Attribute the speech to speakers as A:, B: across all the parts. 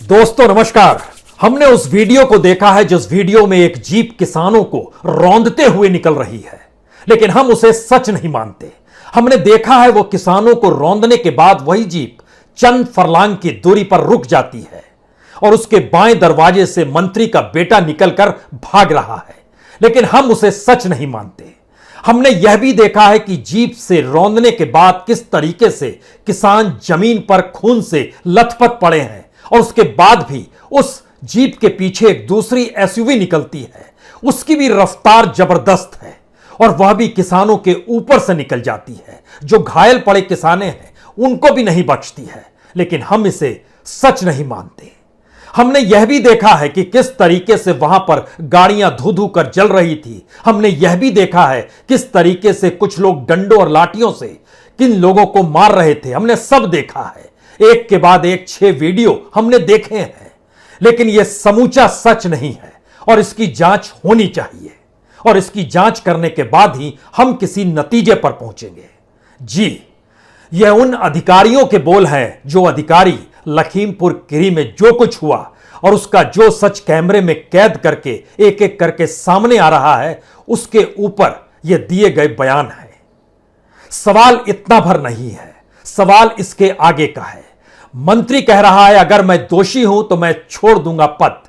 A: दोस्तों नमस्कार। हमने उस वीडियो को देखा है जिस वीडियो में एक जीप किसानों को रौंदते हुए निकल रही है, लेकिन हम उसे सच नहीं मानते। हमने देखा है वो किसानों को रौंदने के बाद वही जीप चंद फरलांग की दूरी पर रुक जाती है और उसके बाएं दरवाजे से मंत्री का बेटा निकलकर भाग रहा है, लेकिन हम उसे सच नहीं मानते। हमने यह भी देखा है कि जीप से रौंदने के बाद किस तरीके से किसान जमीन पर खून से लथपथ पड़े हैं और उसके बाद भी उस जीप के पीछे एक दूसरी एसयूवी निकलती है। उसकी भी रफ्तार जबरदस्त है और वह भी किसानों के ऊपर से निकल जाती है। जो घायल पड़े किसाने हैं उनको भी नहीं बचती है, लेकिन हम इसे सच नहीं मानते। हमने यह भी देखा है कि किस तरीके से वहां पर गाड़ियां धू धू कर जल रही थी। हमने यह भी देखा है किस तरीके से कुछ लोग डंडों और लाठियों से किन लोगों को मार रहे थे। हमने सब देखा है, एक के बाद एक 6 वीडियो हमने देखे हैं, लेकिन यह समूचा सच नहीं है और इसकी जांच होनी चाहिए और इसकी जांच करने के बाद ही हम किसी नतीजे पर पहुंचेंगे। जी, यह उन अधिकारियों के बोल हैं जो अधिकारी लखीमपुर खीरी में जो कुछ हुआ और उसका जो सच कैमरे में कैद करके एक एक करके सामने आ रहा है उसके ऊपर यह दिए गए बयान है। सवाल इतना भर नहीं है, सवाल इसके आगे का है। मंत्री कह रहा है अगर मैं दोषी हूं तो मैं छोड़ दूंगा पद,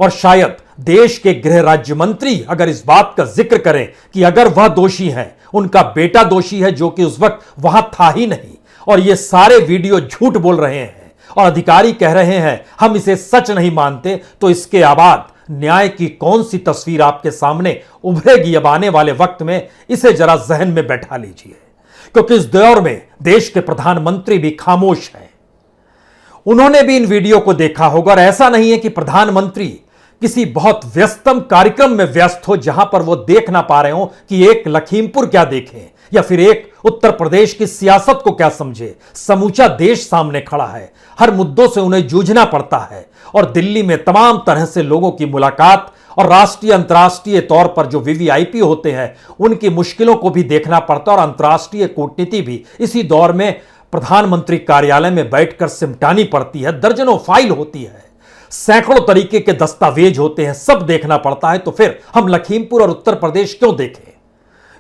A: और शायद देश के गृह राज्य मंत्री अगर इस बात का जिक्र करें कि अगर वह दोषी है, उनका बेटा दोषी है जो कि उस वक्त वहां था ही नहीं, और ये सारे वीडियो झूठ बोल रहे हैं और अधिकारी कह रहे हैं हम इसे सच नहीं मानते, तो इसके बाद न्याय की कौन सी तस्वीर आपके सामने उभरेगी अब आने वाले वक्त में, इसे जरा जहन में बैठा लीजिए। क्योंकि इस दौर में देश के प्रधानमंत्री भी खामोश हैं। उन्होंने भी इन वीडियो को देखा होगा और ऐसा नहीं है कि प्रधानमंत्री किसी बहुत व्यस्तम कार्यक्रम में व्यस्त हो जहां पर वो देख ना पा रहे हो कि एक लखीमपुर क्या देखें या फिर एक उत्तर प्रदेश की सियासत को क्या समझे। समूचा देश सामने खड़ा है, हर मुद्दों से उन्हें जूझना पड़ता है और दिल्ली में तमाम तरह से लोगों की मुलाकात और राष्ट्रीय अंतर्राष्ट्रीय तौर पर जो वीवीआईपी होते हैं उनकी मुश्किलों को भी देखना पड़ता है और अंतर्राष्ट्रीय कूटनीति भी इसी दौर में प्रधानमंत्री कार्यालय में बैठकर सिमटानी पड़ती है। दर्जनों फाइल होती है, सैकड़ों तरीके के दस्तावेज होते हैं, सब देखना पड़ता है। तो फिर हम लखीमपुर और उत्तर प्रदेश क्यों देखें?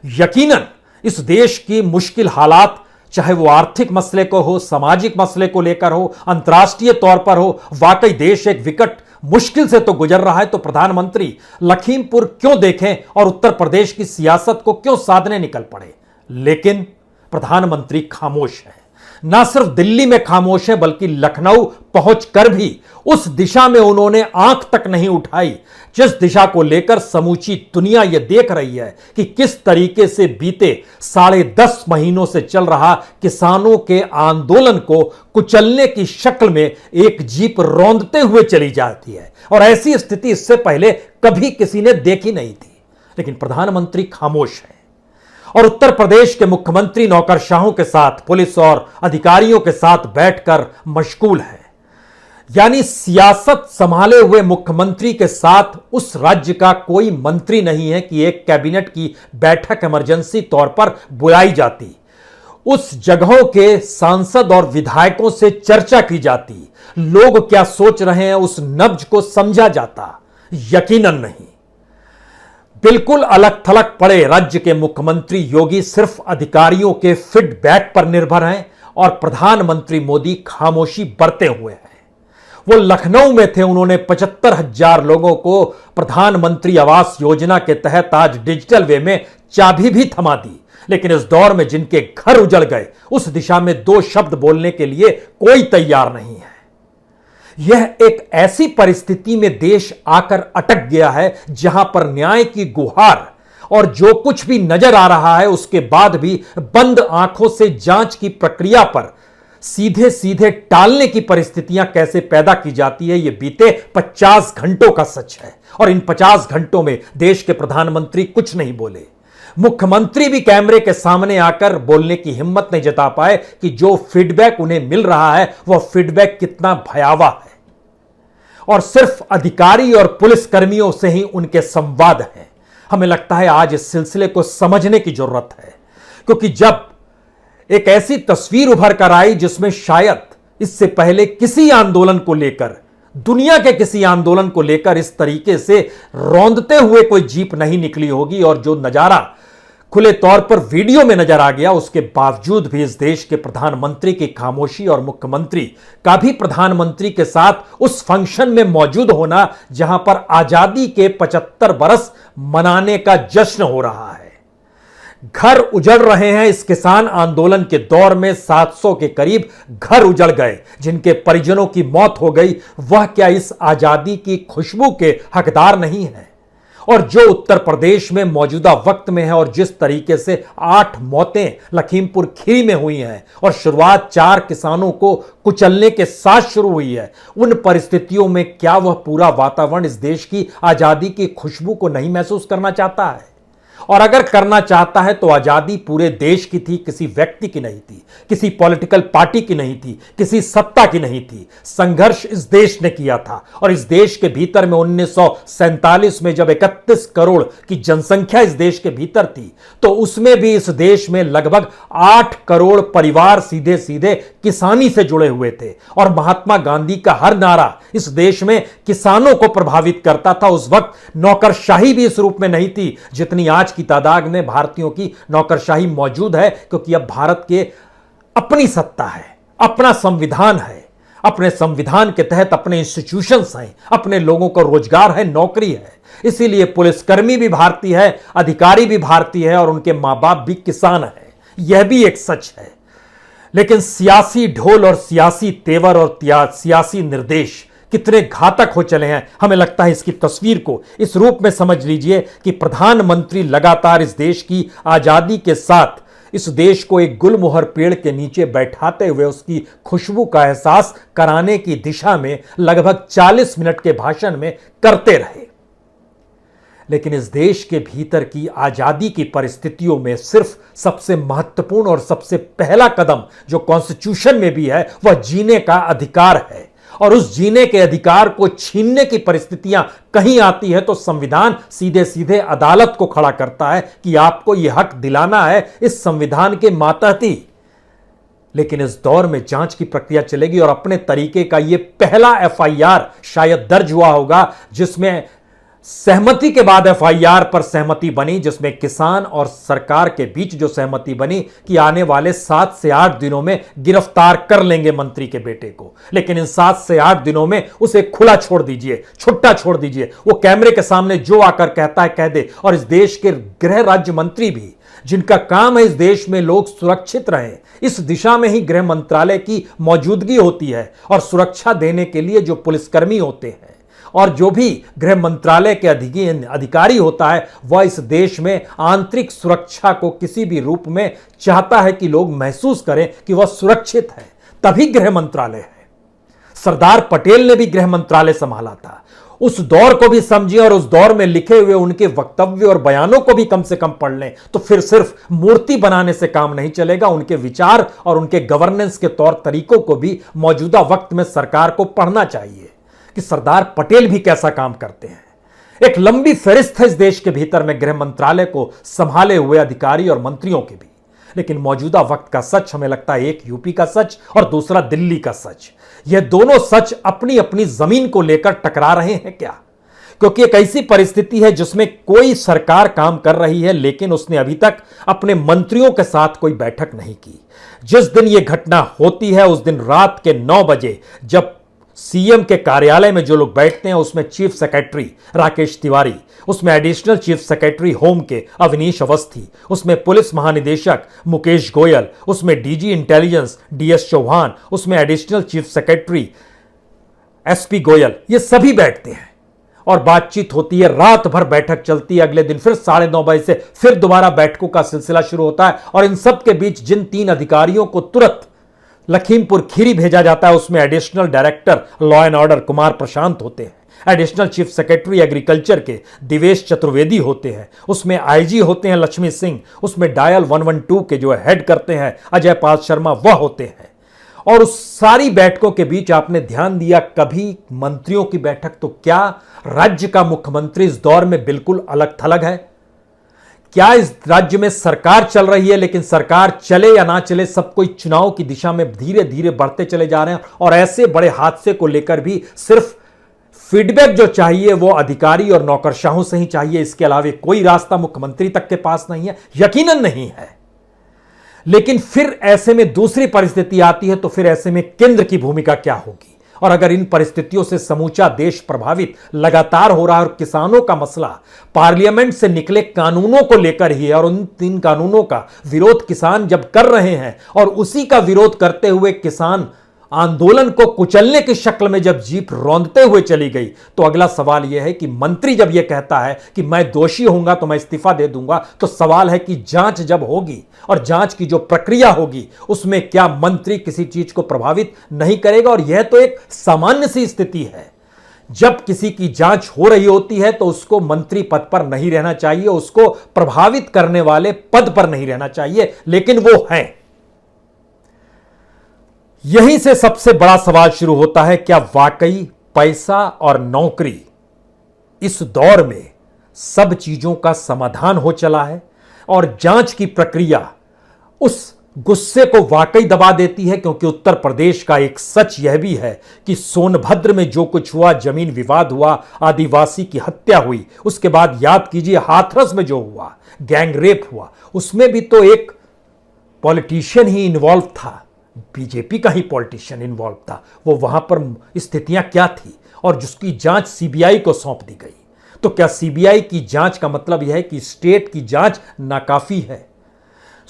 A: यकीनन इस देश की मुश्किल हालात, चाहे वो आर्थिक मसले को हो, सामाजिक मसले को लेकर हो, अंतर्राष्ट्रीय तौर पर हो, वाकई देश एक विकट मुश्किल से तो गुजर रहा है। तो प्रधानमंत्री लखीमपुर क्यों देखें और उत्तर प्रदेश की सियासत को क्यों साधने निकल पड़े? लेकिन प्रधानमंत्री खामोश है। ना सिर्फ दिल्ली में खामोश है बल्कि लखनऊ पहुंचकर भी उस दिशा में उन्होंने आंख तक नहीं उठाई जिस दिशा को लेकर समूची दुनिया यह देख रही है कि किस तरीके से बीते 10.5 महीनों से चल रहा किसानों के आंदोलन को कुचलने की शक्ल में एक जीप रौंदते हुए चली जाती है। और ऐसी स्थिति इससे पहले कभी किसी ने देखी नहीं थी, लेकिन प्रधानमंत्री खामोश है। और उत्तर प्रदेश के मुख्यमंत्री नौकरशाहों के साथ, पुलिस और अधिकारियों के साथ बैठकर मशगूल है। यानी सियासत संभाले हुए मुख्यमंत्री के साथ उस राज्य का कोई मंत्री नहीं है कि एक कैबिनेट की बैठक इमरजेंसी तौर पर बुलाई जाती, उस जगहों के सांसद और विधायकों से चर्चा की जाती, लोग क्या सोच रहे हैं उस नब्ज को समझा जाता। यकीनन नहीं। बिल्कुल अलग थलग पड़े राज्य के मुख्यमंत्री योगी सिर्फ अधिकारियों के फीडबैक पर निर्भर हैं और प्रधानमंत्री मोदी खामोशी बरते हुए हैं। वो लखनऊ में थे, उन्होंने 75,000 लोगों को प्रधानमंत्री आवास योजना के तहत आज डिजिटल वे में चाबी भी थमा दी, लेकिन इस दौर में जिनके घर उजड़ गए उस दिशा में 2 शब्द बोलने के लिए कोई तैयार नहीं है। यह एक ऐसी परिस्थिति में देश आकर अटक गया है जहां पर न्याय की गुहार और जो कुछ भी नजर आ रहा है उसके बाद भी बंद आंखों से जांच की प्रक्रिया पर सीधे सीधे टालने की परिस्थितियां कैसे पैदा की जाती है, यह बीते 50 घंटों का सच है। और इन 50 घंटों में देश के प्रधानमंत्री कुछ नहीं बोले। मुख्यमंत्री भी कैमरे के सामने आकर बोलने की हिम्मत नहीं जता पाए कि जो फीडबैक उन्हें मिल रहा है वह फीडबैक कितना भयावह है। और सिर्फ अधिकारी और पुलिस कर्मियों से ही उनके संवाद हैं। हमें लगता है आज इस सिलसिले को समझने की जरूरत है, क्योंकि जब एक ऐसी तस्वीर उभर कर आई जिसमें शायद इससे पहले किसी आंदोलन को लेकर दुनिया के किसी आंदोलन को लेकर इस तरीके से रौंदते हुए कोई जीप नहीं निकली होगी। और जो नजारा खुले तौर पर वीडियो में नजर आ गया, उसके बावजूद भी इस देश के प्रधानमंत्री की खामोशी और मुख्यमंत्री का भी प्रधानमंत्री के साथ उस फंक्शन में मौजूद होना जहां पर आजादी के 75 बरस मनाने का जश्न हो रहा है। घर उजड़ रहे हैं। इस किसान आंदोलन के दौर में 700 के करीब घर उजड़ गए, जिनके परिजनों की मौत हो गई। वह क्या इस आजादी की खुशबू के हकदार नहीं है? और जो उत्तर प्रदेश में मौजूदा वक्त में है और जिस तरीके से 8 मौतें लखीमपुर खीरी में हुई हैं और शुरुआत 4 किसानों को कुचलने के साथ शुरू हुई है, उन परिस्थितियों में क्या वह पूरा वातावरण इस देश की आजादी की खुशबू को नहीं महसूस करना चाहता है? और अगर करना चाहता है तो आजादी पूरे देश की थी, किसी व्यक्ति की नहीं थी, किसी पॉलिटिकल पार्टी की नहीं थी, किसी सत्ता की नहीं थी। संघर्ष इस देश ने किया था। और इस देश के भीतर में 1947 में जब 31 करोड़ की जनसंख्या इस देश के भीतर थी, तो उसमें भी इस देश में लगभग 8 करोड़ परिवार सीधे सीधे किसानी से जुड़े हुए थे। और महात्मा गांधी का हर नारा इस देश में किसानों को प्रभावित करता था। उस वक्त नौकरशाही भी इस रूप में नहीं थी जितनी आज की तादाद में भारतीयों की नौकरशाही मौजूद है, क्योंकि अब भारत के अपनी सत्ता है, अपना संविधान है, अपने संविधान के तहत अपने इंस्टीट्यूशंस हैं, अपने लोगों को रोजगार है, नौकरी है। इसीलिए पुलिसकर्मी भी भारतीय है, अधिकारी भी भारतीय है और उनके मां बाप भी किसान है। यह भी एक सच है। लेकिन सियासी ढोल और सियासी तेवर और सियासी निर्देश कितने घातक हो चले हैं। हमें लगता है इसकी तस्वीर को इस रूप में समझ लीजिए कि प्रधानमंत्री लगातार इस देश की आजादी के साथ इस देश को एक गुलमोहर पेड़ के नीचे बैठाते हुए उसकी खुशबू का एहसास कराने की दिशा में लगभग 40 मिनट के भाषण में करते रहे। लेकिन इस देश के भीतर की आजादी की परिस्थितियों में सिर्फ सबसे महत्वपूर्ण और सबसे पहला कदम जो कॉन्स्टिट्यूशन में भी है, वह जीने का अधिकार है। और उस जीने के अधिकार को छीनने की परिस्थितियां कहीं आती है तो संविधान सीधे सीधे अदालत को खड़ा करता है कि आपको यह हक दिलाना है इस संविधान के मातहती। लेकिन इस दौर में जांच की प्रक्रिया चलेगी और अपने तरीके का यह पहला एफआईआर शायद दर्ज हुआ होगा जिसमें सहमति के बाद एफआईआर पर सहमति बनी, जिसमें किसान और सरकार के बीच जो सहमति बनी कि आने वाले 7 से 8 दिनों में गिरफ्तार कर लेंगे मंत्री के बेटे को। लेकिन इन 7 से 8 दिनों में उसे खुला छोड़ दीजिए, छुट्टा छोड़ दीजिए, वो कैमरे के सामने जो आकर कहता है कह दे। और इस देश के गृह राज्य मंत्री भी, जिनका काम है इस देश में लोग सुरक्षित रहें, इस दिशा में ही गृह मंत्रालय की मौजूदगी होती है। और सुरक्षा देने के लिए जो पुलिसकर्मी होते हैं और जो भी गृह मंत्रालय के अधिकारी होता है, वह इस देश में आंतरिक सुरक्षा को किसी भी रूप में चाहता है कि लोग महसूस करें कि वह सुरक्षित है, तभी गृह मंत्रालय है। सरदार पटेल ने भी गृह मंत्रालय संभाला था। उस दौर को भी समझिए और उस दौर में लिखे हुए उनके वक्तव्य और बयानों को भी कम से कम पढ़ लें, तो फिर सिर्फ मूर्ति बनाने से काम नहीं चलेगा। उनके विचार और उनके गवर्नेंस के तौर तरीकों को भी मौजूदा वक्त में सरकार को पढ़ना चाहिए कि सरदार पटेल भी कैसा काम करते हैं। एक लंबी फहरिस्त है इस देश के भीतर में गृह मंत्रालय को संभाले हुए अधिकारी और मंत्रियों के भी। लेकिन मौजूदा वक्त का सच हमें लगता है एक यूपी का सच और दूसरा दिल्ली का सच। यह दोनों सच अपनी अपनी जमीन को लेकर टकरा रहे हैं क्या? क्योंकि एक ऐसी परिस्थिति है जिसमें कोई सरकार काम कर रही है लेकिन उसने अभी तक अपने मंत्रियों के साथ कोई बैठक नहीं की। जिस दिन यह घटना होती है उस दिन रात के 9 बजे जब सीएम के कार्यालय में जो लोग बैठते हैं उसमें चीफ सेक्रेटरी राकेश तिवारी, उसमें एडिशनल चीफ सेक्रेटरी होम के अवनीश अवस्थी, उसमें पुलिस महानिदेशक मुकेश गोयल, उसमें डीजी इंटेलिजेंस डीएस चौहान, उसमें additional chief secretary SP Goyal, ये सभी बैठते हैं और बातचीत होती है। रात भर बैठक चलती है। अगले दिन फिर 9:30 बजे से फिर दोबारा बैठकों का सिलसिला शुरू होता है। और इन सब के बीच जिन 3 अधिकारियों को तुरंत लखीमपुर खीरी भेजा जाता है उसमें additional director law and order Kumar Prashant होते हैं, एडिशनल चीफ सेक्रेटरी एग्रीकल्चर के दिवेश चतुर्वेदी होते हैं, उसमें आईजी होते हैं लक्ष्मी सिंह, उसमें डायल 112 के जो हेड करते हैं अजय पाल शर्मा वह होते हैं। और उस सारी बैठकों के बीच आपने ध्यान दिया कभी मंत्रियों की बैठक? तो क्या राज्य का मुख्यमंत्री इस दौर में बिल्कुल अलग थलग है? क्या इस राज्य में सरकार चल रही है लेकिन सरकार चले या ना चले सब कोई चुनाव की दिशा में धीरे धीरे बढ़ते चले जा रहे हैं? और ऐसे बड़े हादसे को लेकर भी सिर्फ फीडबैक जो चाहिए वो अधिकारी और नौकरशाहों से ही चाहिए, इसके अलावा कोई रास्ता मुख्यमंत्री तक के पास नहीं है, यकीनन नहीं है। लेकिन फिर ऐसे में दूसरी परिस्थिति आती है, तो फिर ऐसे में केंद्र की भूमिका क्या होगी? और अगर इन परिस्थितियों से समूचा देश प्रभावित लगातार हो रहा है और किसानों का मसला पार्लियामेंट से निकले कानूनों को लेकर ही है, और उन 3 कानूनों का विरोध किसान जब कर रहे हैं और उसी का विरोध करते हुए किसान आंदोलन को कुचलने की शक्ल में जब जीप रौंदते हुए चली गई, तो अगला सवाल यह है कि मंत्री जब यह कहता है कि मैं दोषी होऊंगा तो मैं इस्तीफा दे दूंगा, तो सवाल है कि जांच जब होगी और जांच की जो प्रक्रिया होगी उसमें क्या मंत्री किसी चीज को प्रभावित नहीं करेगा? और यह तो एक सामान्य सी स्थिति है। जब किसी की जांच हो रही होती है तो उसको मंत्री पद पर नहीं रहना चाहिए, उसको प्रभावित करने वाले पद पर नहीं रहना चाहिए, लेकिन वो है। यहीं से सबसे बड़ा सवाल शुरू होता है, क्या वाकई पैसा और नौकरी इस दौर में सब चीजों का समाधान हो चला है? और जांच की प्रक्रिया उस गुस्से को वाकई दबा देती है? क्योंकि उत्तर प्रदेश का एक सच यह भी है कि सोनभद्र में जो कुछ हुआ, जमीन विवाद हुआ, आदिवासी की हत्या हुई, उसके बाद याद कीजिए हाथरस में जो हुआ, गैंग रेप हुआ, उसमें भी तो एक पॉलिटिशियन ही इन्वॉल्व था, बीजेपी का ही पॉलिटिशियन इन्वॉल्व था। वो वहां पर स्थितियां क्या थी और जिसकी जांच सीबीआई को सौंप दी गई। तो क्या सीबीआई की जांच का मतलब यह है कि स्टेट की जांच नाकाफी है?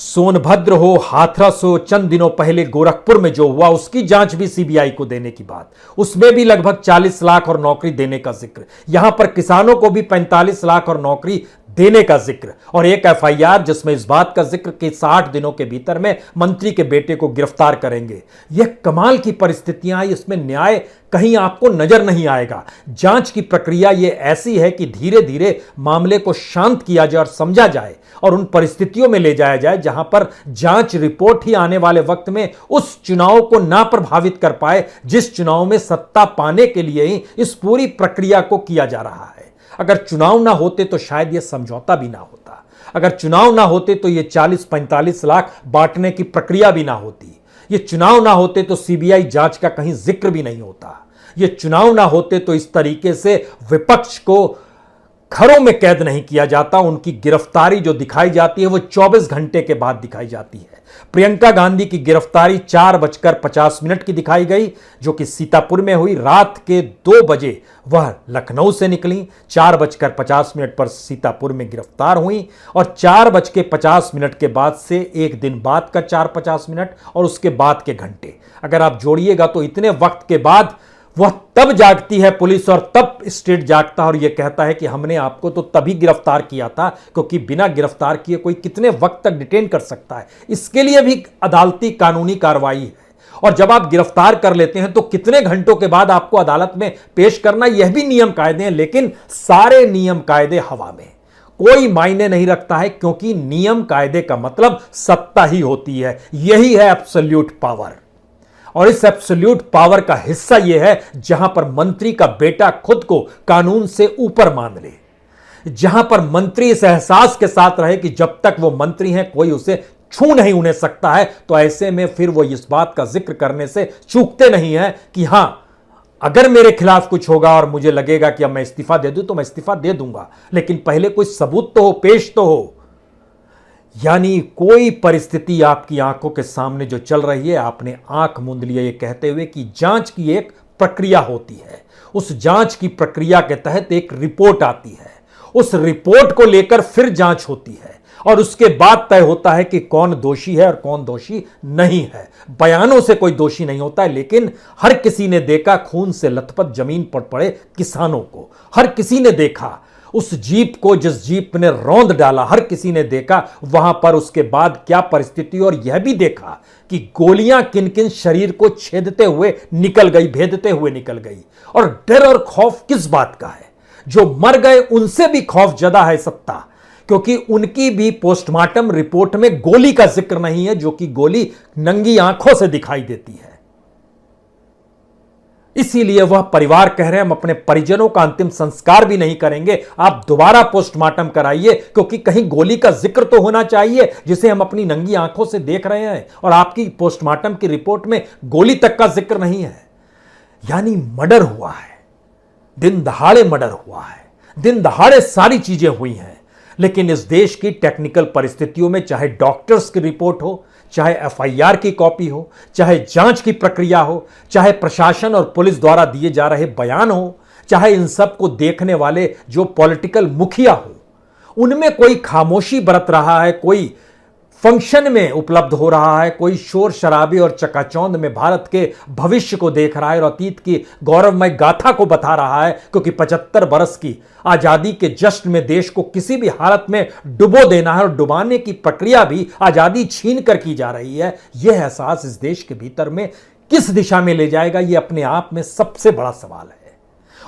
A: सोनभद्र हो, हाथरस हो, चंद दिनों पहले गोरखपुर में जो हुआ उसकी जांच भी सीबीआई को देने की बात, उसमें भी लगभग 40 लाख और नौकरी देने का जिक्र, यहां पर किसानों को भी 45 लाख और नौकरी देने का जिक्र, और एक एफआईआर जिसमें इस बात का जिक्र कि 60 दिनों के भीतर में मंत्री के बेटे को गिरफ्तार करेंगे। यह कमाल की परिस्थितियां हैं, इसमें न्याय कहीं आपको नजर नहीं आएगा। जांच की प्रक्रिया यह ऐसी है कि धीरे धीरे मामले को शांत किया जाए और समझा जाए और उन परिस्थितियों में ले जाया जाए जहां पर जांच रिपोर्ट ही आने वाले वक्त में उस चुनाव को ना प्रभावित कर पाए जिस चुनाव में सत्ता पाने के लिए ही इस पूरी प्रक्रिया को किया जा रहा है। अगर चुनाव ना होते तो शायद यह समझौता भी ना होता, अगर चुनाव ना होते तो यह 40-45 लाख बांटने की प्रक्रिया भी ना होती, ये चुनाव ना होते तो सीबीआई जांच का कहीं जिक्र भी नहीं होता, ये चुनाव ना होते तो इस तरीके से विपक्ष को घरों में कैद नहीं किया जाता। उनकी गिरफ्तारी जो दिखाई जाती है वो 24 घंटे के बाद दिखाई जाती है। प्रियंका गांधी की गिरफ्तारी 4:50 की दिखाई गई, जो कि सीतापुर में हुई। रात के 2 बजे वह लखनऊ से निकली, 4:50 पर सीतापुर में गिरफ्तार हुई, और 4:50 के बाद से एक दिन बाद का 4:50 और उसके बाद के घंटे अगर आप जोड़िएगा तो इतने वक्त के बाद वह तब जागती है पुलिस और तब स्टेट जागता है और यह कहता है कि हमने आपको तो तभी गिरफ्तार किया था, क्योंकि बिना गिरफ्तार किए कोई कितने वक्त तक डिटेन कर सकता है, इसके लिए भी अदालती कानूनी कार्रवाई है। और जब आप गिरफ्तार कर लेते हैं तो कितने घंटों के बाद आपको अदालत में पेश करना, यह भी नियम कायदे हैं। लेकिन सारे नियम कायदे हवा में, कोई मायने नहीं रखता है, क्योंकि नियम कायदे का मतलब सत्ता ही होती है। यही है एब्सोल्यूट पावर, और इस एब्सोल्यूट पावर का हिस्सा यह है जहां पर मंत्री का बेटा खुद को कानून से ऊपर मान ले, जहां पर मंत्री इस एहसास के साथ रहे कि जब तक वो मंत्री हैं कोई उसे छू नहीं उन्हें सकता है। तो ऐसे में फिर वो इस बात का जिक्र करने से चूकते नहीं है कि हां, अगर मेरे खिलाफ कुछ होगा और मुझे लगेगा कि अब मैं इस्तीफा दे दूं तो मैं इस्तीफा दे दूंगा, लेकिन पहले कोई सबूत तो हो, पेश तो हो। यानी कोई परिस्थिति आपकी आंखों के सामने जो चल रही है, आपने आंख मूंद लिया ये कहते हुए कि जांच की एक प्रक्रिया होती है, उस जांच की प्रक्रिया के तहत एक रिपोर्ट आती है, उस रिपोर्ट को लेकर फिर जांच होती है और उसके बाद तय होता है कि कौन दोषी है और कौन दोषी नहीं है। बयानों से कोई दोषी नहीं होता है, लेकिन हर किसी ने देखा खून से लथपथ जमीन पर पड़े किसानों को, हर किसी ने देखा उस जीप को जिस जीप ने रौंद डाला, हर किसी ने देखा वहां पर उसके बाद क्या परिस्थिति, और यह भी देखा कि गोलियां किन किन शरीर को छेदते हुए निकल गई, भेदते हुए निकल गई। और डर और खौफ किस बात का है? जो मर गए उनसे भी खौफ ज्यादा है सत्ता, क्योंकि उनकी भी पोस्टमार्टम रिपोर्ट में गोली का जिक्र नहीं है, जो कि गोली नंगी आंखों से दिखाई देती है। इसीलिए वह परिवार कह रहे हैं हम अपने परिजनों का अंतिम संस्कार भी नहीं करेंगे, आप दोबारा पोस्टमार्टम कराइए, क्योंकि कहीं गोली का जिक्र तो होना चाहिए जिसे हम अपनी नंगी आंखों से देख रहे हैं, और आपकी पोस्टमार्टम की रिपोर्ट में गोली तक का जिक्र नहीं है। यानी मर्डर हुआ है, दिन दहाड़े मर्डर हुआ है, दिन दहाड़े सारी चीजें हुई हैं, लेकिन इस देश की टेक्निकल परिस्थितियों में चाहे डॉक्टर्स की रिपोर्ट हो, चाहे एफआईआर की कॉपी हो, चाहे जांच की प्रक्रिया हो, चाहे प्रशासन और पुलिस द्वारा दिए जा रहे बयान हो, चाहे इन सब को देखने वाले जो पॉलिटिकल मुखिया हो, उनमें कोई खामोशी बरत रहा है, कोई फंक्शन में उपलब्ध हो रहा है, कोई शोर शराबे और चकाचौंध में भारत के भविष्य को देख रहा है और अतीत की गौरवमय गाथा को बता रहा है, क्योंकि 75 बरस की आजादी के जश्न में देश को किसी भी हालत में डुबो देना है और डुबाने की प्रक्रिया भी आजादी छीन कर की जा रही है। यह एहसास इस देश के भीतर में किस दिशा में ले जाएगा, यह अपने आप में सबसे बड़ा सवाल है।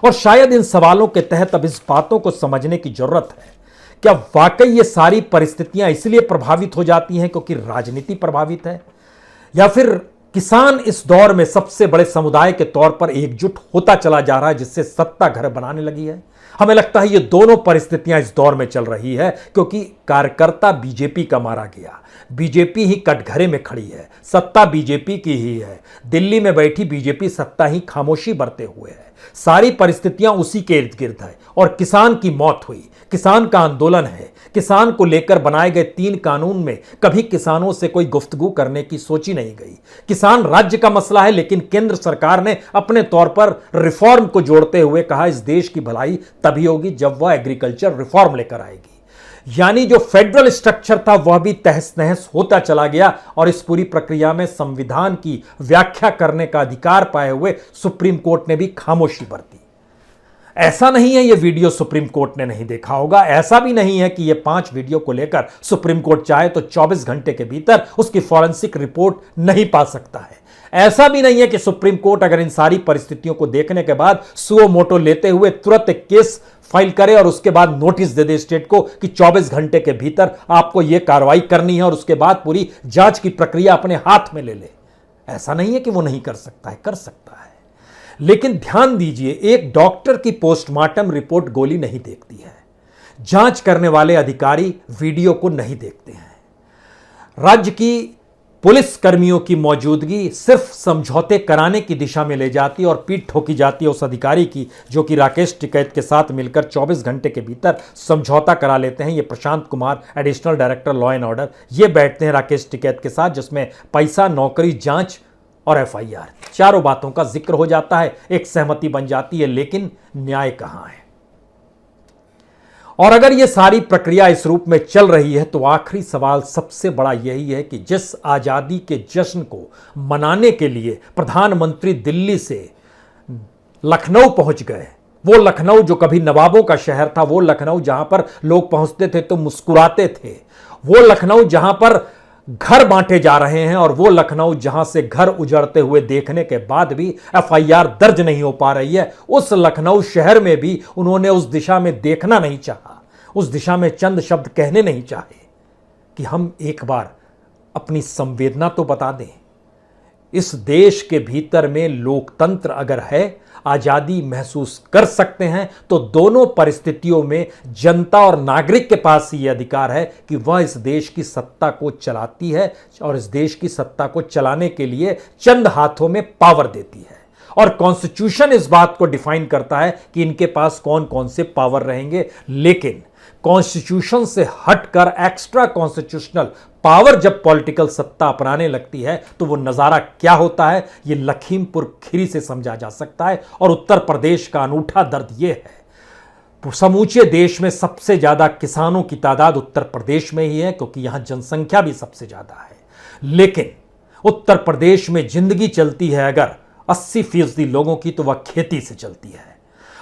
A: और शायद इन सवालों के तहत अब इस बातों को समझने की जरूरत है, क्या वाकई ये सारी परिस्थितियां इसलिए प्रभावित हो जाती हैं क्योंकि राजनीति प्रभावित है, या फिर किसान इस दौर में सबसे बड़े समुदाय के तौर पर एकजुट होता चला जा रहा है, जिससे सत्ता घर बनाने लगी है? हमें लगता है ये दोनों परिस्थितियां इस दौर में चल रही है, क्योंकि कार्यकर्ता बीजेपी का मारा गया, बीजेपी ही कटघरे में खड़ी है, सत्ता बीजेपी की ही है, दिल्ली में बैठी बीजेपी सत्ता ही खामोशी बरते हुए है, सारी परिस्थितियां उसी के इर्द गिर्द है। और किसान की मौत हुई, किसान का आंदोलन है, किसान को लेकर बनाए गए 3 कानून में कभी किसानों से कोई गुफ्तगू करने की सोची नहीं गई। किसान राज्य का मसला है, लेकिन केंद्र सरकार ने अपने तौर पर रिफॉर्म को जोड़ते हुए कहा इस देश की भलाई तभी होगी जब वह एग्रीकल्चर रिफॉर्म लेकर आएगी। यानी जो फेडरल स्ट्रक्चर था वह भी तहस नहस होता चला गया और इस पूरी प्रक्रिया में संविधान की व्याख्या करने का अधिकार पाए हुए सुप्रीम कोर्ट ने भी खामोशी बरती। ऐसा नहीं है ये वीडियो सुप्रीम कोर्ट ने नहीं देखा होगा, ऐसा भी नहीं है कि ये 5 वीडियो को लेकर सुप्रीम कोर्ट चाहे तो 24 घंटे के भीतर उसकी फॉरेंसिक रिपोर्ट नहीं पा सकता है। ऐसा भी नहीं है कि सुप्रीम कोर्ट अगर इन सारी परिस्थितियों को देखने के बाद सुओ मोटो लेते हुए तुरंत एक केस फाइल करे और उसके बाद नोटिस दे दे स्टेट को कि 24 घंटे के भीतर आपको यह कार्रवाई करनी है और उसके बाद पूरी जांच की प्रक्रिया अपने हाथ में ले ले। ऐसा नहीं है कि वो नहीं कर सकता है, कर सकता है। लेकिन ध्यान दीजिए, एक डॉक्टर की पोस्टमार्टम रिपोर्ट गोली नहीं देखती है, जांच करने वाले अधिकारी वीडियो को नहीं देखते हैं, राज्य की पुलिस कर्मियों की मौजूदगी सिर्फ समझौते कराने की दिशा में ले जाती है और पीठ ठोकी जाती है उस अधिकारी की जो कि राकेश टिकैत के साथ मिलकर 24 घंटे के भीतर समझौता करा लेते हैं। ये Prashant Kumar, additional director law and order, ये बैठते हैं राकेश टिकैत के साथ, जिसमें पैसा, नौकरी, जांच और एफआईआर, चारों बातों का जिक्र हो जाता है, एक सहमति बन जाती है, लेकिन न्याय कहां है? और अगर यह सारी प्रक्रिया इस रूप में चल रही है तो आखिरी सवाल सबसे बड़ा यही है कि जिस आजादी के जश्न को मनाने के लिए प्रधानमंत्री दिल्ली से लखनऊ पहुंच गए, वो लखनऊ जो कभी नवाबों का शहर था, वो लखनऊ जहां पर लोग पहुंचते थे तो मुस्कुराते थे, वो लखनऊ जहां पर घर बांटे जा रहे हैं, और वो लखनऊ जहां से घर उजड़ते हुए देखने के बाद भी एफआईआर दर्ज नहीं हो पा रही है, उस लखनऊ शहर में भी उन्होंने उस दिशा में देखना नहीं चाहा, उस दिशा में चंद शब्द कहने नहीं चाहे कि हम एक बार अपनी संवेदना तो बता दें। इस देश के भीतर में लोकतंत्र अगर है, आजादी महसूस कर सकते हैं, तो दोनों परिस्थितियों में जनता और नागरिक के पास यह अधिकार है कि वह इस देश की सत्ता को चलाती है और इस देश की सत्ता को चलाने के लिए चंद हाथों में पावर देती है। और कॉन्स्टिट्यूशन इस बात को डिफाइन करता है कि इनके पास कौन कौन से पावर रहेंगे, लेकिन कॉन्स्टिट्यूशन से हटकर एक्स्ट्रा कॉन्स्टिट्यूशनल पावर जब पॉलिटिकल सत्ता अपनाने लगती है तो वो नजारा क्या होता है, ये लखीमपुर खीरी से समझा जा सकता है। और उत्तर प्रदेश का अनूठा दर्द ये है, समूचे देश में सबसे ज्यादा किसानों की तादाद उत्तर प्रदेश में ही है, क्योंकि यहां जनसंख्या भी सबसे ज्यादा है, लेकिन उत्तर प्रदेश में जिंदगी चलती है अगर 80% लोगों की, तो वह खेती से चलती है।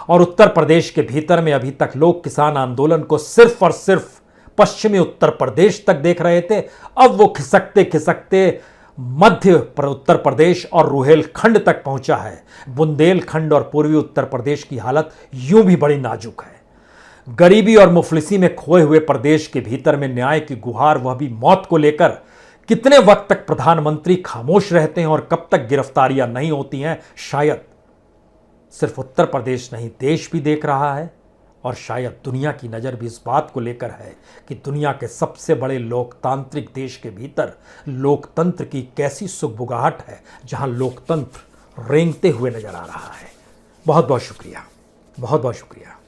A: और उत्तर प्रदेश के भीतर में अभी तक लोग किसान आंदोलन को सिर्फ और सिर्फ पश्चिमी उत्तर प्रदेश तक देख रहे थे, अब वो खिसकते खिसकते मध्य उत्तर प्रदेश और रुहेलखंड तक पहुंचा है। बुंदेलखंड और पूर्वी उत्तर प्रदेश की हालत यूं भी बड़ी नाजुक है। गरीबी और मुफलिसी में खोए हुए प्रदेश के भीतर में न्याय की गुहार, वह भी मौत को लेकर, कितने वक्त तक प्रधानमंत्री खामोश रहते हैं और कब तक गिरफ्तारियां नहीं होती हैं, शायद सिर्फ उत्तर प्रदेश नहीं देश भी देख रहा है। और शायद दुनिया की नज़र भी इस बात को लेकर है कि दुनिया के सबसे बड़े लोकतांत्रिक देश के भीतर लोकतंत्र की कैसी सुगबुगाहट है, जहां लोकतंत्र रेंगते हुए नजर आ रहा है। बहुत बहुत शुक्रिया। बहुत बहुत शुक्रिया।